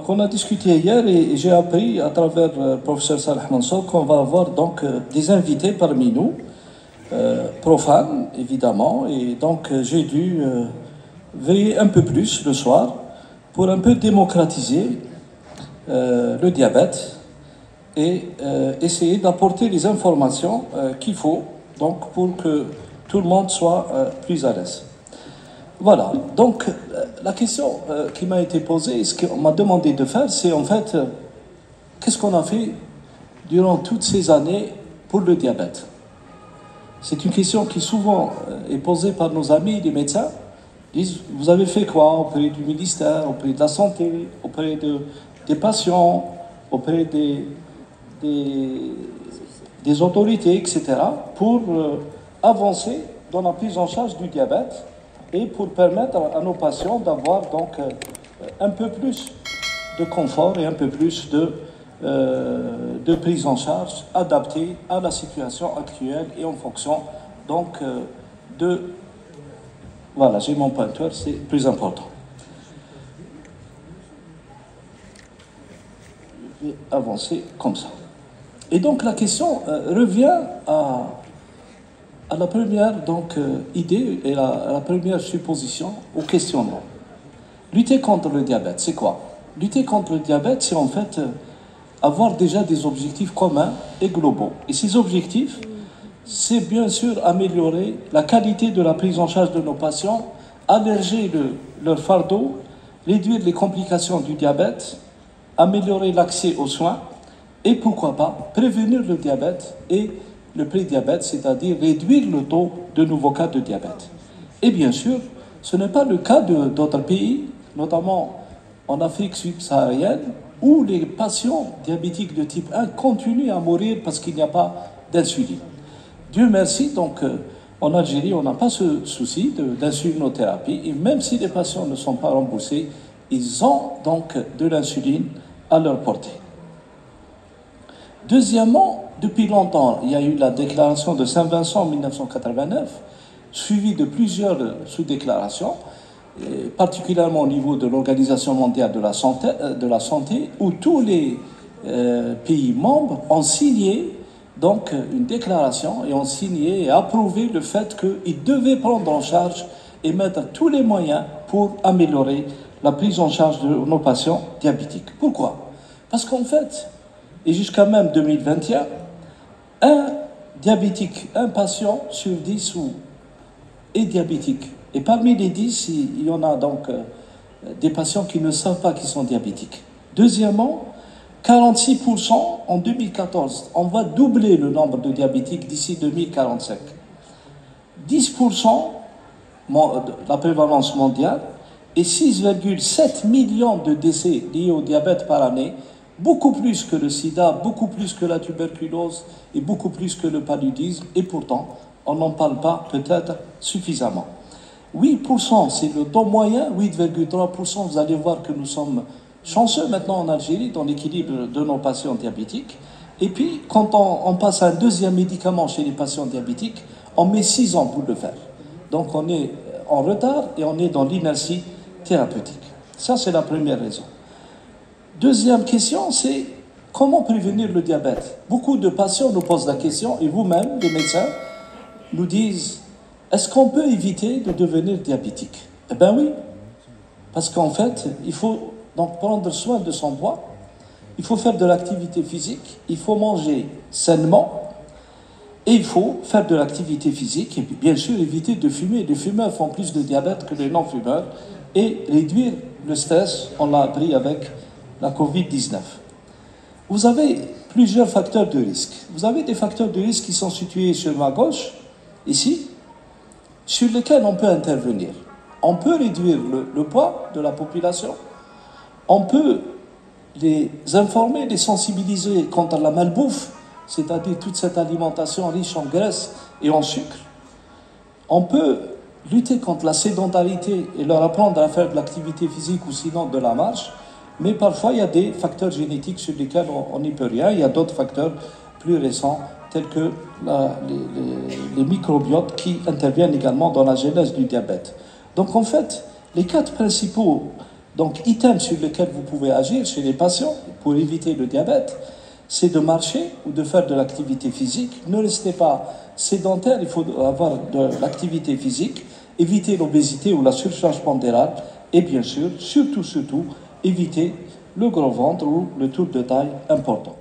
Donc on a discuté hier et j'ai appris à travers le professeur Saleh Mansour qu'on va avoir donc des invités parmi nous, profanes évidemment, et donc j'ai dû veiller un peu plus le soir pour un peu démocratiser le diabète et essayer d'apporter les informations qu'il faut donc pour que tout le monde soit plus à l'aise. Voilà, donc la question qui m'a été posée, et ce qu'on m'a demandé de faire, c'est en fait, qu'est-ce qu'on a fait durant toutes ces années pour le diabète? C'est une question qui souvent est posée par nos amis, les médecins. Ils disent, vous avez fait quoi auprès du ministère, auprès de la santé, auprès des patients, auprès des autorités, etc., pour avancer dans la prise en charge du diabète et pour permettre à nos patients d'avoir donc un peu plus de confort et un peu plus de prise en charge adaptée à la situation actuelle et en fonction donc de... Voilà, j'ai mon pointeur, c'est plus important. Je vais avancer comme ça. Et donc la question revient à la première donc, idée et la première supposition au questionnement. Lutter contre le diabète, c'est quoi? Lutter contre le diabète, c'est en fait avoir déjà des objectifs communs et globaux. Et ces objectifs, c'est bien sûr améliorer la qualité de la prise en charge de nos patients, alléger leur fardeau, réduire les complications du diabète, améliorer l'accès aux soins et pourquoi pas prévenir le diabète et le prédiabète, c'est-à-dire réduire le taux de nouveaux cas de diabète. Et bien sûr, ce n'est pas le cas d'autres pays, notamment en Afrique subsaharienne, où les patients diabétiques de type 1 continuent à mourir parce qu'il n'y a pas d'insuline. Dieu merci, donc en Algérie, on n'a pas ce souci d'insulinothérapie, et même si les patients ne sont pas remboursés, ils ont donc de l'insuline à leur portée. Deuxièmement, depuis longtemps, il y a eu la déclaration de Saint-Vincent en 1989, suivie de plusieurs sous-déclarations, particulièrement au niveau de l'Organisation mondiale de la santé, où tous les pays membres ont signé donc une déclaration et ont signé et approuvé le fait qu'ils devaient prendre en charge et mettre tous les moyens pour améliorer la prise en charge de nos patients diabétiques. Pourquoi? Parce qu'en fait, et jusqu'à même 2021, un diabétique, un patient sur 10 est diabétique. Et parmi les 10, il y en a donc des patients qui ne savent pas qu'ils sont diabétiques. Deuxièmement, 46% en 2014. On va doubler le nombre de diabétiques d'ici 2045. 10% la prévalence mondiale et 6,7 millions de décès liés au diabète par année, beaucoup plus que le sida, beaucoup plus que la tuberculose et beaucoup plus que le paludisme. Et pourtant, on n'en parle pas peut-être suffisamment. 8%, c'est le taux moyen, 8,3%, vous allez voir que nous sommes chanceux maintenant en Algérie dans l'équilibre de nos patients diabétiques. Et puis, quand on passe à un deuxième médicament chez les patients diabétiques, on met 6 ans pour le faire. Donc on est en retard et on est dans l'inertie thérapeutique. Ça, c'est la première raison. Deuxième question, c'est comment prévenir le diabète? Beaucoup de patients nous posent la question, et vous-même, les médecins, nous disent, est-ce qu'on peut éviter de devenir diabétique? Eh bien oui, parce qu'en fait, il faut donc prendre soin de son poids, il faut faire de l'activité physique, il faut manger sainement, et il faut faire de l'activité physique, et puis bien sûr éviter de fumer. Les fumeurs font plus de diabète que les non-fumeurs, et réduire le stress, on l'a appris avec la Covid-19. Vous avez plusieurs facteurs de risque. Vous avez des facteurs de risque qui sont situés sur ma gauche, ici, sur lesquels on peut intervenir. On peut réduire le poids de la population, on peut les informer, les sensibiliser contre la malbouffe, c'est-à-dire toute cette alimentation riche en graisse et en sucre. On peut lutter contre la sédentarité et leur apprendre à faire de l'activité physique ou sinon de la marche, mais parfois il y a des facteurs génétiques sur lesquels on n'y peut rien. Il y a d'autres facteurs plus récents tels que les microbiotes qui interviennent également dans la genèse du diabète. Donc en fait, les 4 principaux Donc, item sur lequel vous pouvez agir chez les patients pour éviter le diabète, c'est de marcher ou de faire de l'activité physique. Ne restez pas sédentaire, il faut avoir de l'activité physique, éviter l'obésité ou la surcharge pondérale et bien sûr, surtout, éviter le gros ventre ou le tour de taille important.